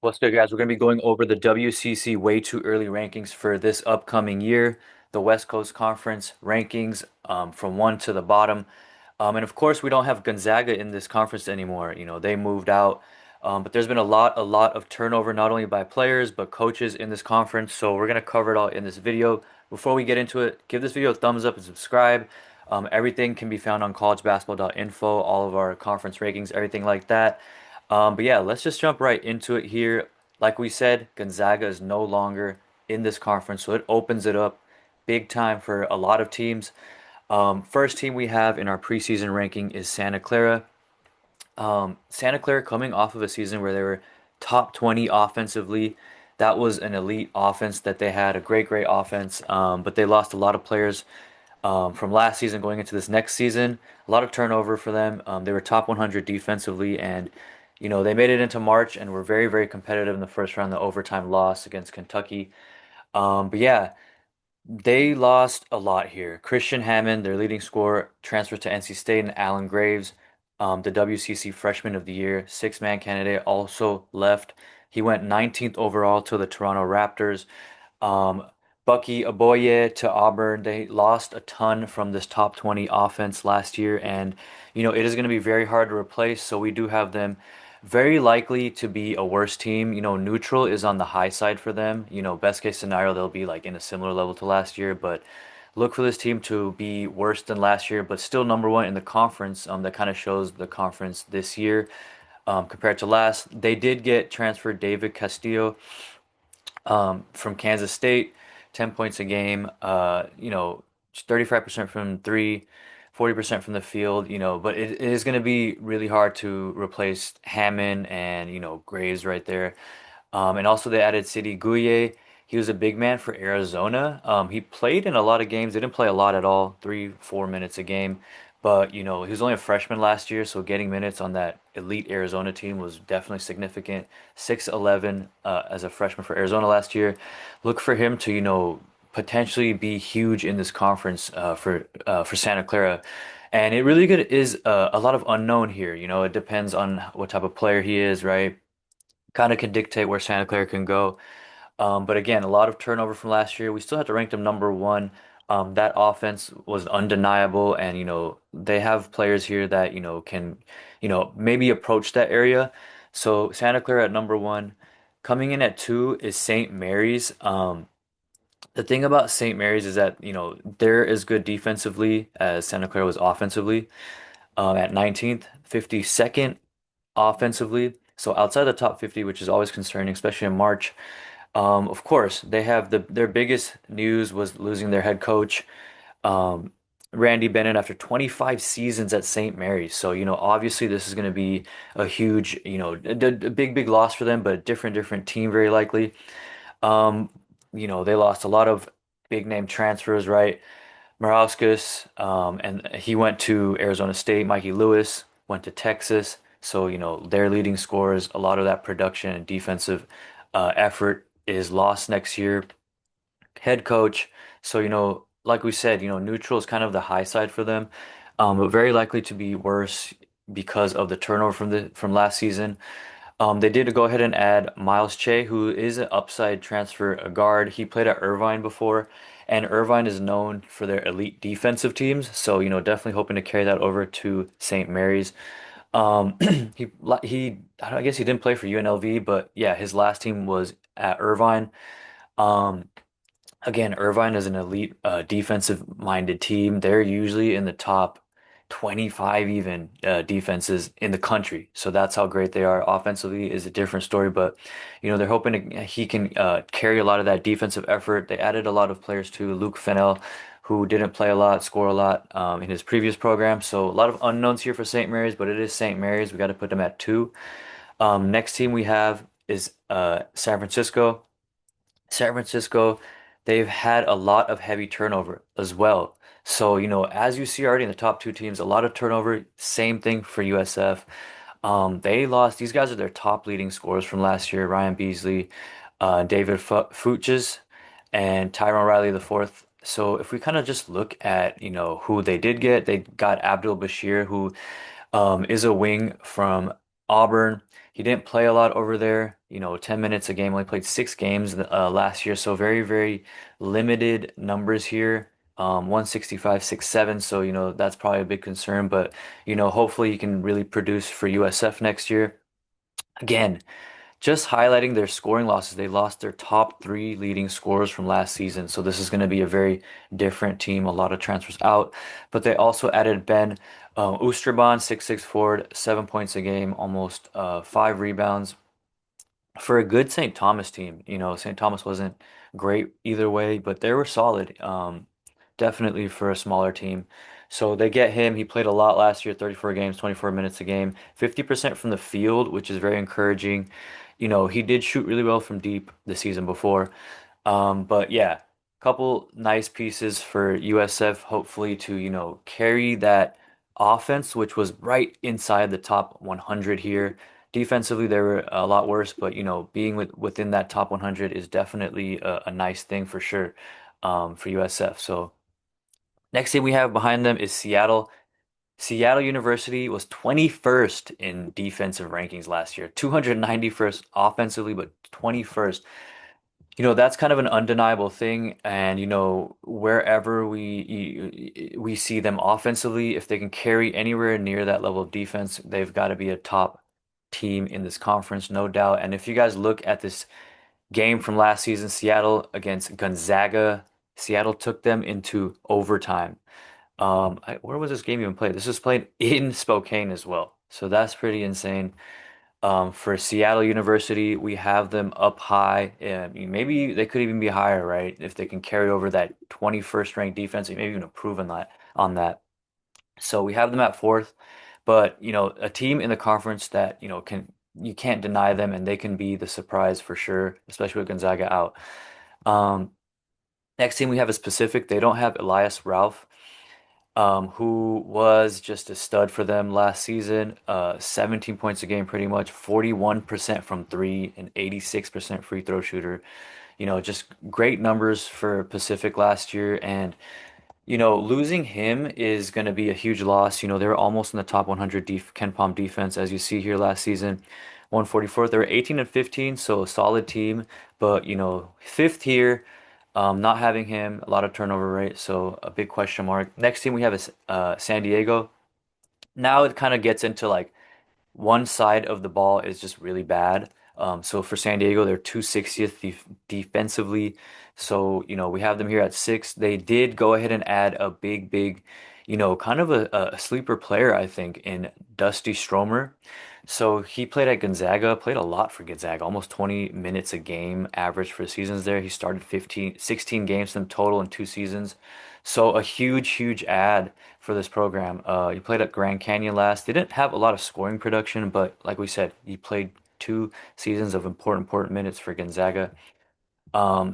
What's good, guys? We're going to be going over the WCC way too early rankings for this upcoming year, the West Coast Conference rankings from one to the bottom. And of course, we don't have Gonzaga in this conference anymore. They moved out. But there's been a lot of turnover, not only by players, but coaches in this conference. So we're going to cover it all in this video. Before we get into it, give this video a thumbs up and subscribe. Everything can be found on collegebasketball.info, all of our conference rankings, everything like that. But yeah, let's just jump right into it here. Like we said, Gonzaga is no longer in this conference, so it opens it up big time for a lot of teams. First team we have in our preseason ranking is Santa Clara. Santa Clara coming off of a season where they were top 20 offensively. That was an elite offense that they had, a great offense. But they lost a lot of players from last season going into this next season. A lot of turnover for them. They were top 100 defensively, and they made it into March and were very competitive in the first round. The overtime loss against Kentucky. But yeah, they lost a lot here. Christian Hammond, their leading scorer, transferred to NC State, and Alan Graves, the WCC Freshman of the Year, six-man candidate, also left. He went 19th overall to the Toronto Raptors. Um, Bucky Aboye to Auburn. They lost a ton from this top 20 offense last year, and it is going to be very hard to replace. So we do have them very likely to be a worse team. Neutral is on the high side for them. Best case scenario, they'll be like in a similar level to last year, but look for this team to be worse than last year, but still number one in the conference. That kind of shows the conference this year compared to last. They did get transferred David Castillo from Kansas State, 10 points a game, 35% from three, 40% from the field, but it is going to be really hard to replace Hammond and, Graves right there. And also they added City Guye. He was a big man for Arizona. He played in a lot of games. They didn't play a lot at all, 3, 4 minutes a game. But, he was only a freshman last year, so getting minutes on that elite Arizona team was definitely significant. 6'11" as a freshman for Arizona last year. Look for him to, potentially be huge in this conference for Santa Clara. And it really good is a lot of unknown here. It depends on what type of player he is, right? Kind of can dictate where Santa Clara can go. But again, a lot of turnover from last year. We still have to rank them number one. That offense was undeniable, and they have players here that can maybe approach that area. So Santa Clara at number one. Coming in at two is St. Mary's. The thing about St. Mary's is that they're as good defensively as Santa Clara was offensively. At 19th, 52nd offensively. So outside the top 50, which is always concerning, especially in March. Of course, they have their biggest news was losing their head coach, um, Randy Bennett, after 25 seasons at St. Mary's. So, obviously this is going to be a huge, a big loss for them, but a different team very likely. Um, they lost a lot of big name transfers, right? Morauskas, and he went to Arizona State. Mikey Lewis went to Texas. So, their leading scorers, a lot of that production and defensive effort is lost next year. Head coach. So, like we said, neutral is kind of the high side for them, but very likely to be worse because of the turnover from last season. They did go ahead and add Miles Che, who is an upside transfer, a guard. He played at Irvine before, and Irvine is known for their elite defensive teams. So, definitely hoping to carry that over to St. Mary's. Um, I guess he didn't play for UNLV, but yeah, his last team was at Irvine. Um, Again, Irvine is an elite defensive-minded team. They're usually in the top 25 even defenses in the country. So that's how great they are. Offensively is a different story, but they're hoping he can carry a lot of that defensive effort. They added a lot of players to Luke Fennell, who didn't play a lot, score a lot in his previous program. So a lot of unknowns here for St. Mary's, but it is St. Mary's. We got to put them at two. Next team we have is San Francisco. San Francisco, they've had a lot of heavy turnover as well. So, as you see already in the top two teams, a lot of turnover. Same thing for USF. They lost. These guys are their top leading scorers from last year. Ryan Beasley, David Fuchs, and Tyrone Riley the fourth. So if we kind of just look at, who they did get, they got Abdul Bashir, who is a wing from Auburn. He didn't play a lot over there, 10 minutes a game, only played 6 games last year, so very, very limited numbers here. 165, 6'7", so that's probably a big concern, but hopefully he can really produce for USF next year. Again, just highlighting their scoring losses. They lost their top three leading scorers from last season. So this is going to be a very different team. A lot of transfers out. But they also added Ben Oosterban, 6'6" forward, 7 points a game, almost 5 rebounds for a good St. Thomas team. St. Thomas wasn't great either way, but they were solid. Definitely for a smaller team. So they get him. He played a lot last year, 34 games, 24 minutes a game, 50% from the field, which is very encouraging. He did shoot really well from deep the season before. But yeah, couple nice pieces for USF, hopefully to, carry that offense, which was right inside the top 100 here. Defensively, they were a lot worse, but being within that top 100 is definitely a nice thing for sure, for USF. So next thing we have behind them is Seattle. Seattle University was 21st in defensive rankings last year, 291st offensively, but 21st. That's kind of an undeniable thing, and wherever we see them offensively, if they can carry anywhere near that level of defense, they've got to be a top team in this conference, no doubt. And if you guys look at this game from last season, Seattle against Gonzaga, Seattle took them into overtime. Where was this game even played? This was played in Spokane as well, so that's pretty insane. For Seattle University, we have them up high. And maybe they could even be higher, right? If they can carry over that 21st ranked defense, maybe even improve on that. So we have them at fourth, but a team in the conference that can you can't deny them, and they can be the surprise for sure, especially with Gonzaga out. Um, Next team we have is Pacific. They don't have Elias Ralph, who was just a stud for them last season. 17 points a game, pretty much, 41% from three, and 86% free throw shooter. Just great numbers for Pacific last year. And losing him is going to be a huge loss. They were almost in the top 100 Ken Palm defense, as you see here last season. 144th, they were 18 and 15, so a solid team. But, fifth here, not having him, a lot of turnover rate, so a big question mark. Next team we have is San Diego. Now it kind of gets into like one side of the ball is just really bad. So for San Diego, they're 260th defensively. So, we have them here at six. They did go ahead and add a big, big, kind of a sleeper player, I think, in Dusty Stromer. So he played at Gonzaga, played a lot for Gonzaga, almost 20 minutes a game average for seasons there. He started 16 games in total in 2 seasons. So a huge, huge ad for this program. He played at Grand Canyon last. They didn't have a lot of scoring production, but like we said, he played 2 seasons of important minutes for Gonzaga.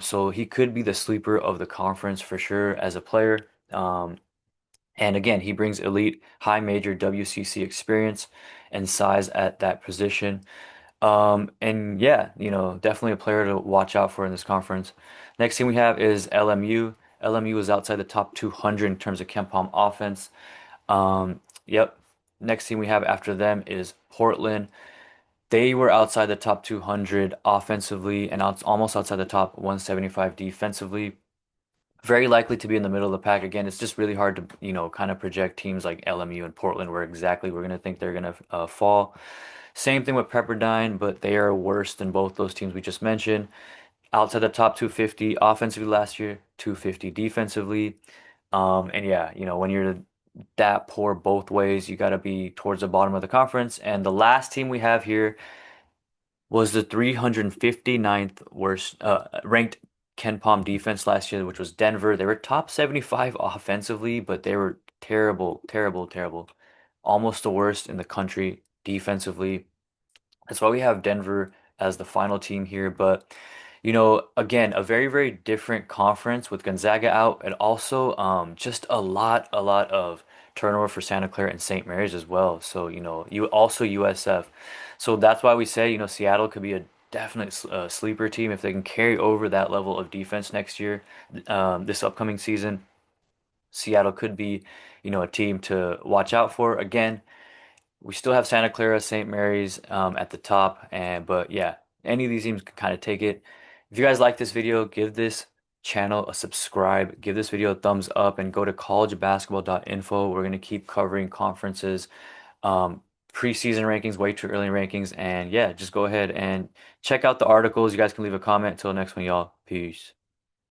So he could be the sleeper of the conference for sure as a player. And again, he brings elite high major WCC experience and size at that position. And yeah, definitely a player to watch out for in this conference. Next team we have is LMU. LMU is outside the top 200 in terms of Ken Palm offense. Yep. Next team we have after them is Portland. They were outside the top 200 offensively and almost outside the top 175 defensively. Very likely to be in the middle of the pack again. It's just really hard to, kind of project teams like LMU and Portland where exactly we're going to think they're going to fall. Same thing with Pepperdine, but they are worse than both those teams we just mentioned. Outside the top 250 offensively last year, 250 defensively. And yeah, when you're that poor both ways, you got to be towards the bottom of the conference. And the last team we have here was the 359th worst ranked Ken Palm defense last year, which was Denver. They were top 75 offensively, but they were terrible, terrible, terrible. Almost the worst in the country defensively. That's why we have Denver as the final team here. But, again, a very, very different conference with Gonzaga out, and also just a lot of turnover for Santa Clara and St. Mary's as well. So, you also USF. So that's why we say, Seattle could be a definite sleeper team if they can carry over that level of defense next year, this upcoming season. Seattle could be, a team to watch out for. Again, We still have Santa Clara, St. Mary's at the top, and but yeah, any of these teams can kind of take it. If you guys like this video, give this channel a subscribe, give this video a thumbs up, and go to collegebasketball.info. We're gonna keep covering conferences, um, preseason rankings, way too early rankings, and yeah, just go ahead and check out the articles. You guys can leave a comment. Till next one, y'all. Peace.